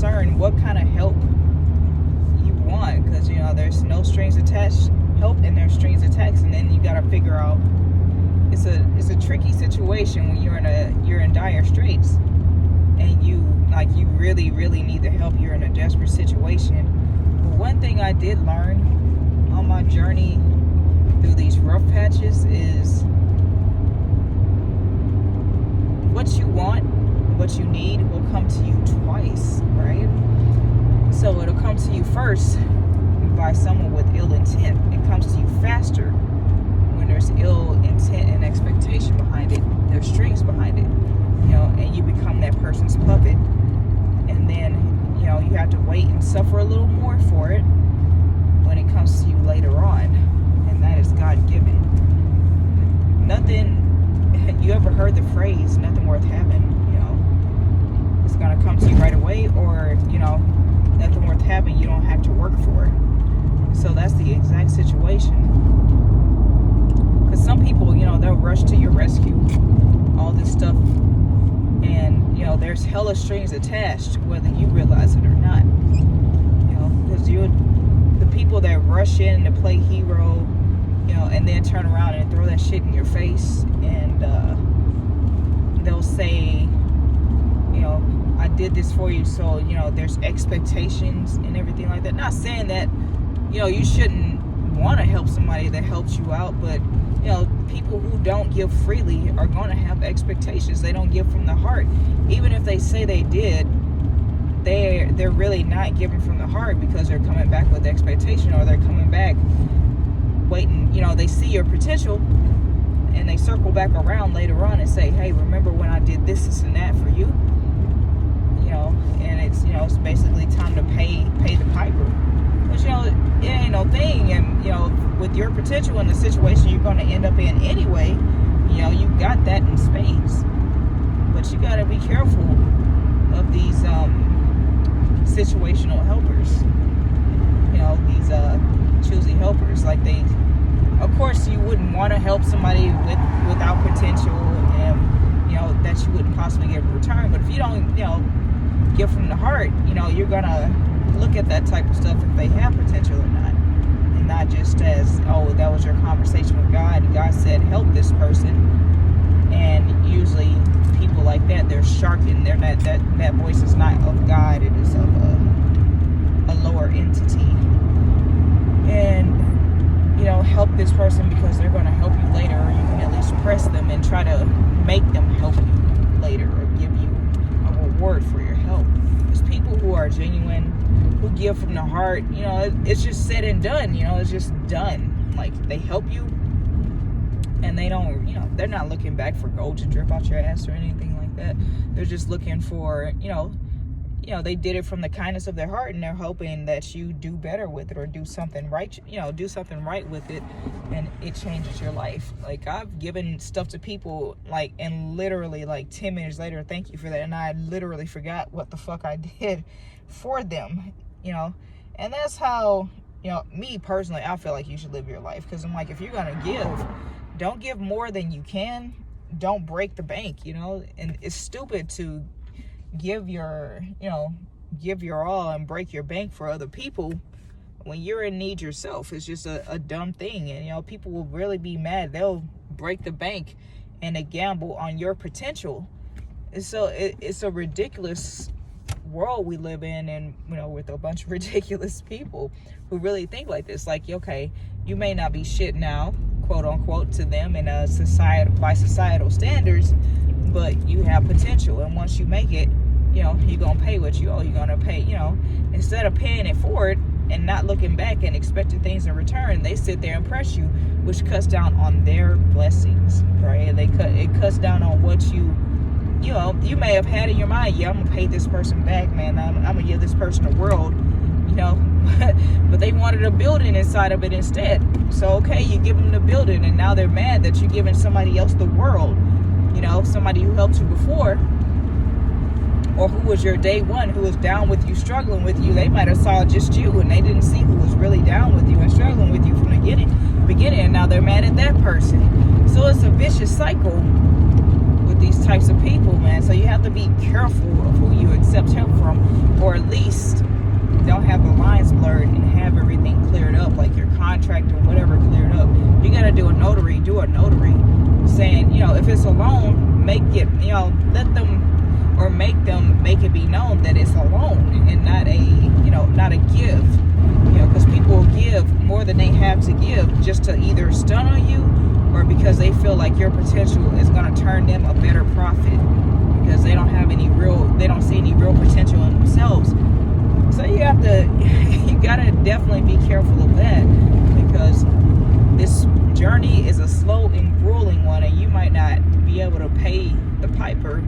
discern what kind of help you want, because there's no strings attached help and there's strings attached, and then you got to figure out. It's a tricky situation when you're in dire straits, and you really need the help. You're in a desperate situation. But one thing I did learn on my journey through these rough patches is what you want, what you need will come to you twice, right? So it'll come to you first by someone with ill intent. It comes to you faster when there's ill intent and expectation behind it. There's strings behind it, and you become that person's puppet. And then, you have to wait and suffer a little more for it when it comes to you later on. And that is God-given. Nothing, you ever heard the phrase, nothing worth having, it's going to come to you right away, or, nothing worth having, you don't have to work for it. So that's the exact situation. Because some people, they'll rush to your rescue, all this stuff, and, there's hella strings attached, whether you realize it or not. Because the people that rush in to play hero, and then turn around and throw that shit in your face, and they'll say, I did this for you, so, there's expectations and everything like that. Not saying that, you shouldn't want to help somebody that helps you out, but, people who don't give freely are going to have expectations. They don't give from the heart. Even if they say they did, they're really not giving from the heart, because they're coming back with expectation, or they're coming back waiting. They see your potential, and they circle back around later on and say, hey, remember when I did this and that for you? And it's, it's basically time to pay the piper. But, it ain't no thing. And, with your potential in the situation you're going to end up in anyway, you got that in spades. But you got to be careful of these situational helpers. These choosy helpers. Like, of course, you wouldn't want to help somebody without potential, and, that you wouldn't possibly get in return. But if you don't, give from the heart, you're going to look at that type of stuff if they have potential or not. And not just as, oh, that was your conversation with God, and God said, help this person. And usually people like that, they're sharkened. They're not, that voice is not of God. It is of a lower entity. And, help this person because they're going to help you later, or you can at least press them and try to make them help you later, or give you a reward for your help. There's people who are genuine, who give from the heart. It's just said and done. It's just done. Like, they help you, and they don't, they're not looking back for gold to drip out your ass or anything like that. They're just looking for, they did it from the kindness of their heart, and they're hoping that you do better with it, or do something right, do something right with it, and it changes your life. Like, I've given stuff to people, like, and literally, like, 10 minutes later, thank you for that, and I literally forgot what the fuck I did for them, and that's how, me personally, I feel like you should live your life, because I'm like, if you're gonna give, don't give more than you can, don't break the bank, and it's stupid to give your all and break your bank for other people when you're in need yourself. It's just a dumb thing. And people will really be mad. They'll break the bank and they gamble on your potential. And so it's a ridiculous world we live in, and with a bunch of ridiculous people who really think like this. Like, okay, you may not be shit now, quote unquote, to them in a by societal standards, but you have potential, and once you make it, you're gonna pay what you owe. You're gonna pay, instead of paying it forward and not looking back and expecting things in return, they sit there and press you, which cuts down on their blessings, right? It cuts down on what you may have had in your mind. Yeah, I'm gonna pay this person back, man. I'm gonna give this person the world, but they wanted a building inside of it instead. So, okay, you give them the building, and now they're mad that you're giving somebody else the world, somebody who helped you before, or who was your day one, who was down with you, struggling with you. They might have saw just you, and they didn't see who was really down with you and struggling with you from the beginning, and now they're mad at that person. So it's a vicious cycle with these types of people, man. So you have to be careful of who you accept help from, or at least don't have the lines blurred and have everything cleared up, like your contract or whatever cleared up. You got to do a notary saying, if it's a loan, make it, let them, or make them make it be known that it's a loan and not a give, because people will give more than they have to give just to either stun on you, or because they feel like your potential is going to turn them a better profit, because they don't see any real potential in themselves. So you gotta definitely be careful of that, because this journey is a slow and grueling one, and you might not be able to pay the piper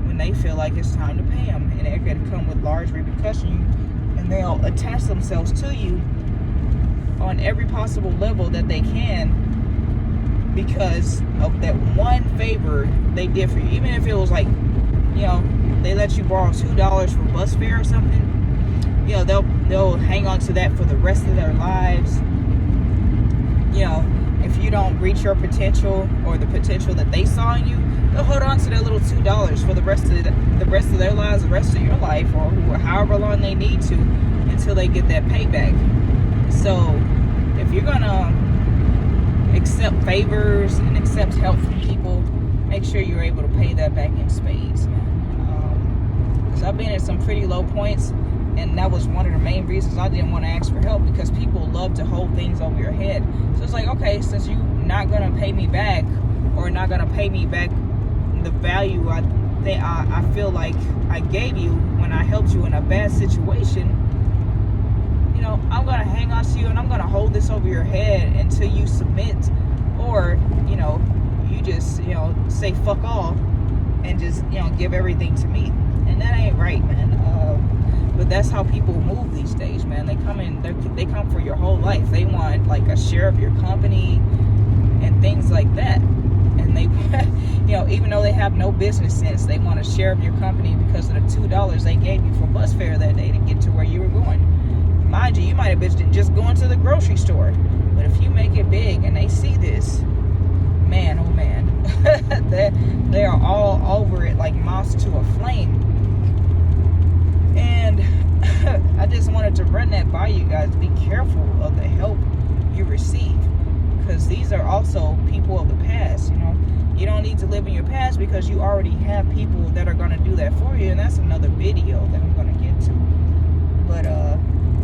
when they feel like it's time to pay them, and it could come with large repercussions, and they'll attach themselves to you on every possible level that they can because of that one favor they did for you. Even if it was like, they let you borrow $2 for bus fare or something, they'll hang on to that for the rest of their lives. If you don't reach your potential or the potential that they saw in you, they'll hold on to their little $2 for the rest of their lives, the rest of your life, or however long they need to, until they get that payback. So if you're gonna accept favors and accept help from people, make sure you're able to pay that back in spades, man. Because I've been at some pretty low points, and that was one of the main reasons I didn't want to ask for help, because people love to hold things over your head. So it's like, okay, since you're not going to pay me back, or not going to pay me back the value I feel like I gave you when I helped you in a bad situation, I'm going to hang on to you, and I'm going to hold this over your head until you submit, or, you just, say fuck all and just, give everything to me. And that ain't right, man. But that's how people move these days, man. They come for your whole life. They want like a share of your company and things like that. And they, even though they have no business sense, they want a share of your company because of the $2 they gave you for bus fare that day to get to where you were going. Mind you, you might have been just going to the grocery store. But if you make it big and they see this, man, oh man, they are all over it like moths to a flame. And I just wanted to run that by you guys. Be careful of the help you receive, because these are also people of the past. You don't need to live in your past, because you already have people that are going to do that for you, and that's another video that I'm going to get to. But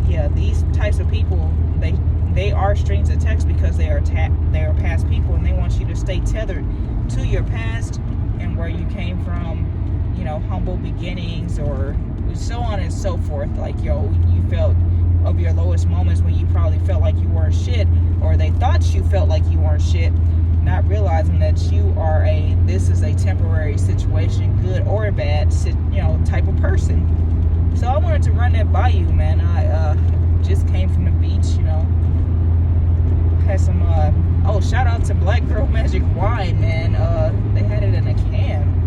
yeah, these types of people, they are strings attached because they are past people, and they want you to stay tethered to your past and where you came from, humble beginnings, or so on and so forth. Like, you felt of your lowest moments when you probably felt like you weren't shit, or they thought you felt like you weren't shit, not realizing that this is a temporary situation, good or bad, type of person. So I wanted to run that by you, man. I just came from the beach, had some shout out to Black Girl Magic Wine, man. They had it in a can.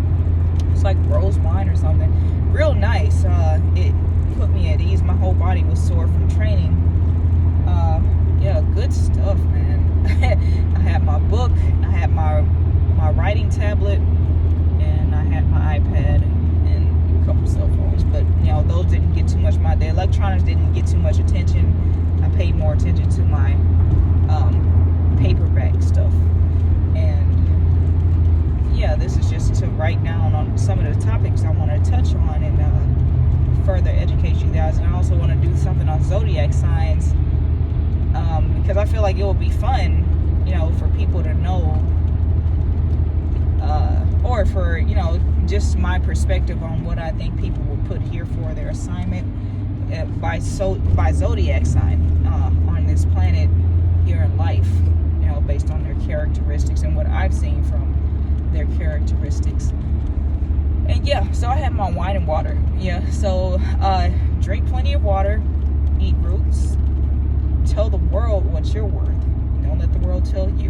It's like rose wine or something. Real nice. It put me at ease. My whole body was sore from training. Yeah, good stuff, man. I had my book, I had my writing tablet, and I had my iPad and a couple cell phones. But those didn't get too much. The electronics didn't get too much attention. I paid more attention to my paperback stuff. And yeah, this is just to write down on some of the topics I want to touch on and further educate you guys. And I also want to do something on zodiac signs, because I feel like it will be fun, for people to know, or for, just my perspective on what I think people will put here for their assignment by zodiac sign on this planet here in life, based on their characteristics and what I've seen from their characteristics. And yeah, so I have my wine and water. Yeah, so drink plenty of water, eat roots, tell the world what you're worth. Don't let the world tell you.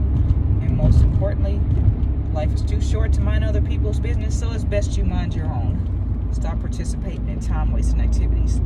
And most importantly, life is too short to mind other people's business, so it's best you mind your own. Stop participating in time-wasting activities.